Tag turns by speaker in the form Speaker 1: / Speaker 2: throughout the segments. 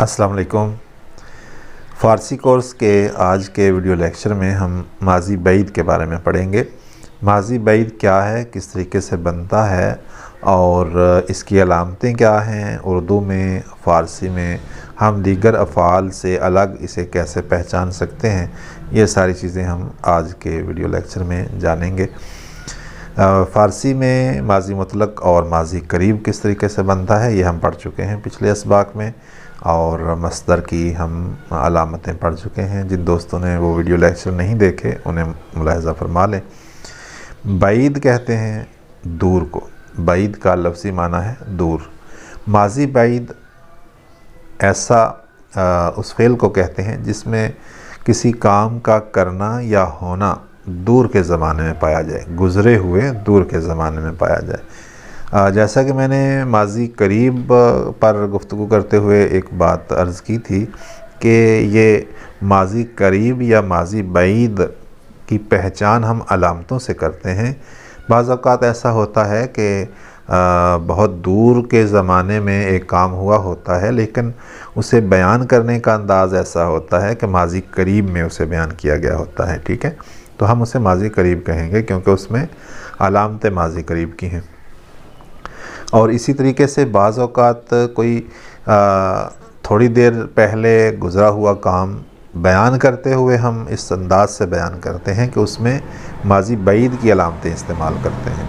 Speaker 1: السلام علیکم۔ فارسی کورس کے آج کے ویڈیو لیکچر میں ہم ماضی بعید کے بارے میں پڑھیں گے۔ ماضی بعید کیا ہے، کس طریقے سے بنتا ہے اور اس کی علامتیں کیا ہیں، اردو میں، فارسی میں ہم دیگر افعال سے الگ اسے کیسے پہچان سکتے ہیں، یہ ساری چیزیں ہم آج کے ویڈیو لیکچر میں جانیں گے۔ فارسی میں ماضی مطلق اور ماضی قریب کس طریقے سے بنتا ہے یہ ہم پڑھ چکے ہیں پچھلے اسباق میں، اور مصدر کی ہم علامتیں پڑھ چکے ہیں۔ جن دوستوں نے وہ ویڈیو لیکچر نہیں دیکھے انہیں ملاحظہ فرما لیں۔ بعید کہتے ہیں دور کو، بعید کا لفظی معنی ہے دور۔ ماضی بعید ایسا اس فعل کو کہتے ہیں جس میں کسی کام کا کرنا یا ہونا دور کے زمانے میں پایا جائے، گزرے ہوئے دور کے زمانے میں پایا جائے۔ جیسا کہ میں نے ماضی قریب پر گفتگو کرتے ہوئے ایک بات عرض کی تھی کہ یہ ماضی قریب یا ماضی بعید کی پہچان ہم علامتوں سے کرتے ہیں۔ بعض اوقات ایسا ہوتا ہے کہ بہت دور کے زمانے میں ایک کام ہوا ہوتا ہے، لیکن اسے بیان کرنے کا انداز ایسا ہوتا ہے کہ ماضی قریب میں اسے بیان کیا گیا ہوتا ہے، ٹھیک ہے؟ تو ہم اسے ماضی قریب کہیں گے کیونکہ اس میں علامتیں ماضی قریب کی ہیں۔ اور اسی طریقے سے بعض اوقات کوئی تھوڑی دیر پہلے گزرا ہوا کام بیان کرتے ہوئے ہم اس انداز سے بیان کرتے ہیں کہ اس میں ماضی بعید کی علامتیں استعمال کرتے ہیں۔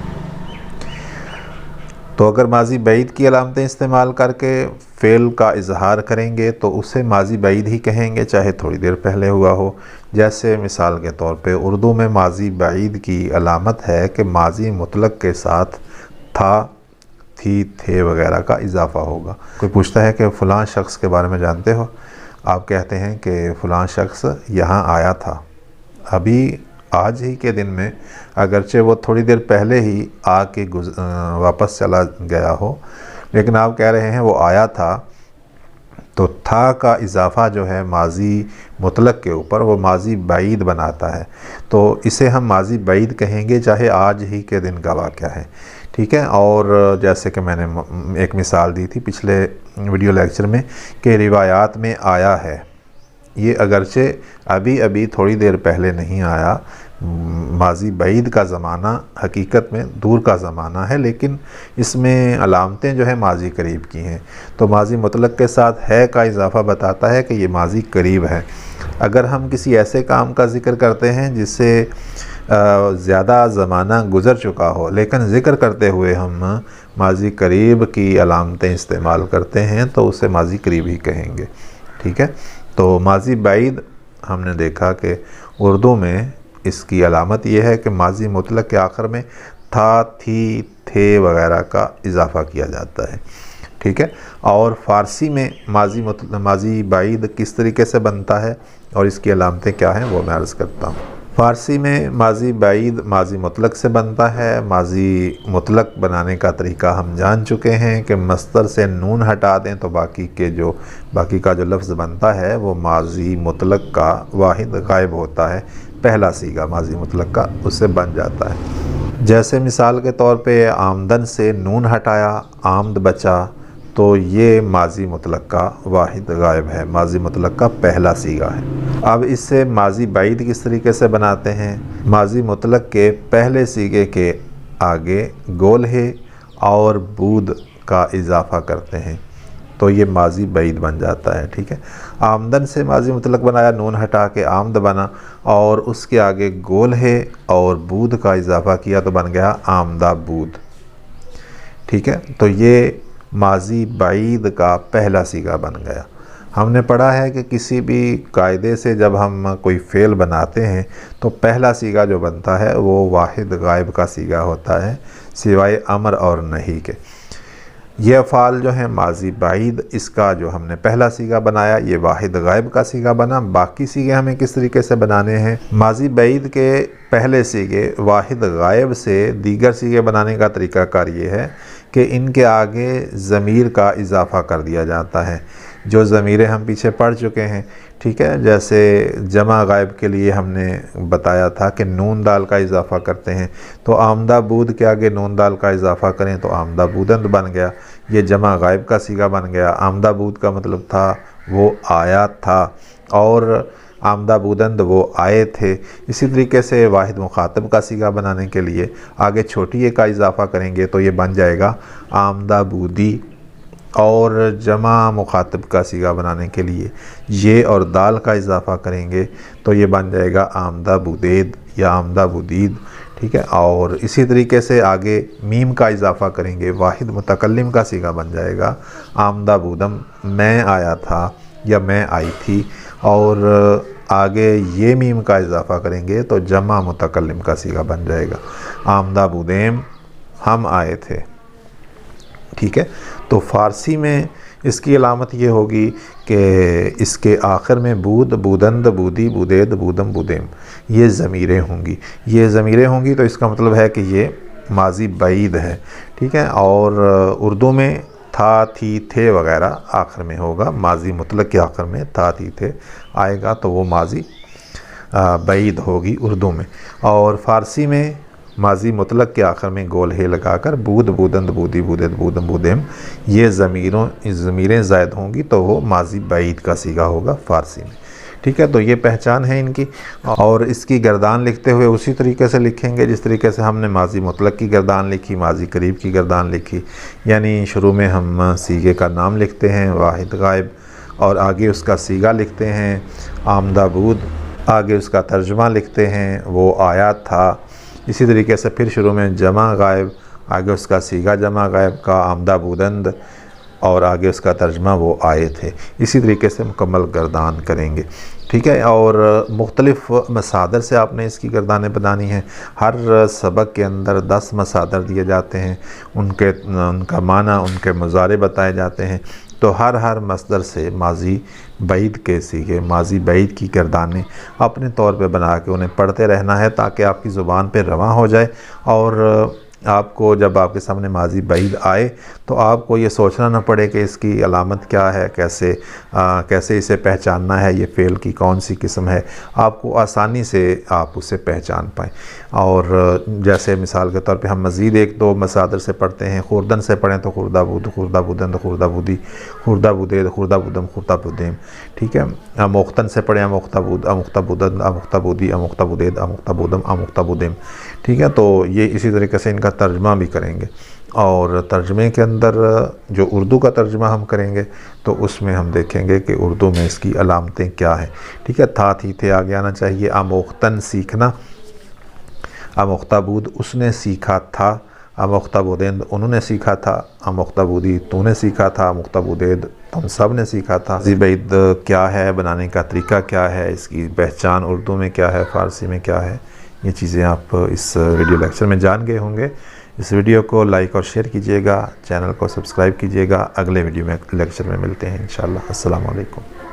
Speaker 1: تو اگر ماضی بعید کی علامتیں استعمال کر کے فعل کا اظہار کریں گے تو اسے ماضی بعید ہی کہیں گے، چاہے تھوڑی دیر پہلے ہوا ہو۔ جیسے مثال کے طور پہ اردو میں ماضی بعید کی علامت ہے کہ ماضی مطلق کے ساتھ تھا، تھی، تھے وغیرہ کا اضافہ ہوگا۔ کوئی پوچھتا ہے کہ فلاں شخص کے بارے میں جانتے ہو؟ آپ کہتے ہیں کہ فلاں شخص یہاں آیا تھا۔ ابھی آج ہی کے دن میں اگرچہ وہ تھوڑی دیر پہلے ہی آ کے واپس چلا گیا ہو، لیکن آپ کہہ رہے ہیں وہ آیا تھا، تو تھا کا اضافہ جو ہے ماضی مطلق کے اوپر وہ ماضی بعید بناتا ہے، تو اسے ہم ماضی بعید کہیں گے چاہے آج ہی کے دن کا واقعہ ہے، ٹھیک ہے؟ اور جیسے کہ میں نے ایک مثال دی تھی پچھلے ویڈیو لیکچر میں کہ روایات میں آیا ہے، یہ اگرچہ ابھی تھوڑی دیر پہلے نہیں آیا، ماضی بعید کا زمانہ حقیقت میں دور کا زمانہ ہے، لیکن اس میں علامتیں جو ہے ماضی قریب کی ہیں۔ تو ماضی مطلق کے ساتھ ہے کا اضافہ بتاتا ہے کہ یہ ماضی قریب ہے۔ اگر ہم کسی ایسے کام کا ذکر کرتے ہیں جس سے زیادہ زمانہ گزر چکا ہو، لیکن ذکر کرتے ہوئے ہم ماضی قریب کی علامتیں استعمال کرتے ہیں تو اسے ماضی قریب ہی کہیں گے، ٹھیک ہے؟ تو ماضی بعید ہم نے دیکھا کہ اردو میں اس کی علامت یہ ہے کہ ماضی مطلق کے آخر میں تھا، تھی، تھے وغیرہ کا اضافہ کیا جاتا ہے، ٹھیک ہے؟ اور فارسی میں ماضی بعید کس طریقے سے بنتا ہے اور اس کی علامتیں کیا ہیں وہ میں عرض کرتا ہوں۔ فارسی میں ماضی بعید ماضی مطلق سے بنتا ہے۔ ماضی مطلق بنانے کا طریقہ ہم جان چکے ہیں کہ مصدر سے نون ہٹا دیں تو باقی کا جو لفظ بنتا ہے وہ ماضی مطلق کا واحد غائب ہوتا ہے، پہلا صیغہ ماضی مطلق کا اس سے بن جاتا ہے۔ جیسے مثال کے طور پہ آمدن سے نون ہٹایا، آمد بچا، تو یہ ماضی مطلق کا واحد غائب ہے، ماضی مطلق کا پہلا صیغہ ہے۔ اب اس سے ماضی بعید کس طریقے سے بناتے ہیں؟ ماضی مطلق کے پہلے صیغے کے آگے گول ہے اور بود کا اضافہ کرتے ہیں تو یہ ماضی بعید بن جاتا ہے، ٹھیک ہے؟ آمدن سے ماضی مطلق بنایا، نون ہٹا کے آمد بنا، اور اس کے آگے گول ہے اور بود کا اضافہ کیا تو بن گیا آمدہ بود، ٹھیک ہے؟ تو یہ ماضی بعید کا پہلا صیغہ بن گیا۔ ہم نے پڑھا ہے کہ کسی بھی قاعدے سے جب ہم کوئی فعل بناتے ہیں تو پہلا صیغہ جو بنتا ہے وہ واحد غائب کا صیغہ ہوتا ہے، سوائے امر اور نہی کے۔ یہ افعال جو ہیں ماضی بعید، اس کا جو ہم نے پہلا صیغہ بنایا یہ واحد غائب کا صیغہ بنا۔ باقی صیغے ہمیں کس طریقے سے بنانے ہیں؟ ماضی بعید کے پہلے صیغے واحد غائب سے دیگر صیغے بنانے کا طریقہ کار یہ ہے کہ ان کے آگے ضمیر کا اضافہ کر دیا جاتا ہے، جو ضمیریں ہم پیچھے پڑھ چکے ہیں، ٹھیک ہے؟ جیسے جمع غائب کے لیے ہم نے بتایا تھا کہ نون دال کا اضافہ کرتے ہیں، تو آمدہ بود کے آگے نون دال کا اضافہ کریں تو آمدہ بودند بن گیا۔ یہ جمع غائب کا صیغہ بن گیا۔ آمدہ بود کا مطلب تھا وہ آیا تھا، اور آمدہ بودند وہ آئے تھے۔ اسی طریقے سے واحد مخاطب کا صیغہ بنانے کے لیے آگے چھوٹی اے کا اضافہ کریں گے تو یہ بن جائے گا آمدہ بودی، اور جمع مخاطب کا صیغہ بنانے کے لیے یہ اور دال کا اضافہ کریں گے تو یہ بن جائے گا آمدہ بودید یا آمدہ بودید، ٹھیک ہے۔ اور اسی طریقے سے آگے میم کا اضافہ کریں گے، واحد متکلم کا صیغہ بن جائے گا آمدہ بودم، میں آیا تھا یا میں آئی تھی، اور آگے یہ میم کا اضافہ کریں گے تو جمع متکلم کا صیغہ بن جائے گا آمدہ بودیم، ہم آئے تھے، ٹھیک ہے۔ تو فارسی میں اس کی علامت یہ ہوگی کہ اس کے آخر میں بود، بودند، بودی، بودید، بودم، بودیم یہ ضمیریں ہوں گی۔ یہ ضمیریں ہوں گی تو اس کا مطلب ہے کہ یہ ماضی بعید ہے، ٹھیک ہے۔ اور اردو میں تھا، تھی، تھے وغیرہ آخر میں ہوگا، ماضی مطلق کے آخر میں تھا، تھی، تھے آئے گا تو وہ ماضی بعید ہوگی اردو میں۔ اور فارسی میں ماضی مطلق کے آخر میں گول ہے لگا کر بود، بودند، بودی، بودید، بودم، بودیم یہ ضمیریں زائد ہوں گی تو وہ ماضی بعید کا صیغہ ہوگا فارسی میں، ٹھیک ہے۔ تو یہ پہچان ہے ان کی، اور اس کی گردان لکھتے ہوئے اسی طریقے سے لکھیں گے جس طریقے سے ہم نے ماضی مطلق کی گردان لکھی، ماضی قریب کی گردان لکھی، یعنی شروع میں ہم صیغے کا نام لکھتے ہیں واحد غائب، اور آگے اس کا صیغہ لکھتے ہیں آمدہ بود، آگے اس کا ترجمہ لکھتے ہیں وہ آیا تھا، اسی طریقے سے پھر شروع میں جمع غائب، آگے اس کا صیغہ جمع غائب کا آمدہ بودند، اور آگے اس کا ترجمہ وہ آئے تھے، اسی طریقے سے مکمل گردان کریں گے، ٹھیک ہے۔ اور مختلف مصادر سے آپ نے اس کی گردانیں بنانی ہیں۔ ہر سبق کے اندر 10 مصادر دیے جاتے ہیں، ان کا معنی، ان کے مضارع بتائے جاتے ہیں، تو ہر مصدر سے ماضی بعید کے صیغے، ماضی بعید کی گردانیں اپنے طور پہ بنا کے انہیں پڑھتے رہنا ہے تاکہ آپ کی زبان پہ رواں ہو جائے، اور آپ کو جب آپ کے سامنے ماضی بعید آئے تو آپ کو یہ سوچنا نہ پڑے کہ اس کی علامت کیا ہے، کیسے اسے پہچاننا ہے، یہ فعل کی کون سی قسم ہے، آپ کو آسانی سے آپ اسے پہچان پائیں۔ اور جیسے مثال کے طور پہ ہم مزید 1-2 مصادر سے پڑھتے ہیں، خوردن سے پڑھیں تو خوردہ بود، خوردہ بودند، خوردہ بودی، خوردہ بودید، خوردہ بودم، خوردہ بودیم، ٹھیک ہے۔ اموختن سے پڑھیں اموختہ بود، اموختہ بودند، اموختہ بودی، اموختہ بودید، اموختہ بودم، اموختہ بودیم، ٹھیک ہے۔ تو یہ اسی طریقے سے ان کا ترجمہ بھی کریں گے، اور ترجمے کے اندر جو اردو کا ترجمہ ہم کریں گے تو اس میں ہم دیکھیں گے کہ اردو میں اس کی علامتیں کیا ہیں، ٹھیک ہے۔ تھا، تھی، تھے آگے آنا چاہیے۔ اموختن سیکھنا، اموختہ بود اس نے سیکھا تھا، اموختہ بودند انہوں نے سیکھا تھا، اموختہ بودی تو نے سیکھا تھا، اموختہ بودید تم سب نے سیکھا تھا۔ ماضی بعید کیا ہے، بنانے کا طریقہ کیا ہے، اس کی پہچان اردو میں کیا ہے، فارسی میں کیا ہے، یہ چیزیں آپ اس ویڈیو لیکچر میں جان گئے ہوں گے۔ اس ویڈیو کو لائک اور شیئر کیجئے گا، چینل کو سبسکرائب کیجئے گا۔ اگلے ویڈیو میں لیکچر میں ملتے ہیں انشاءاللہ۔ السلام علیکم۔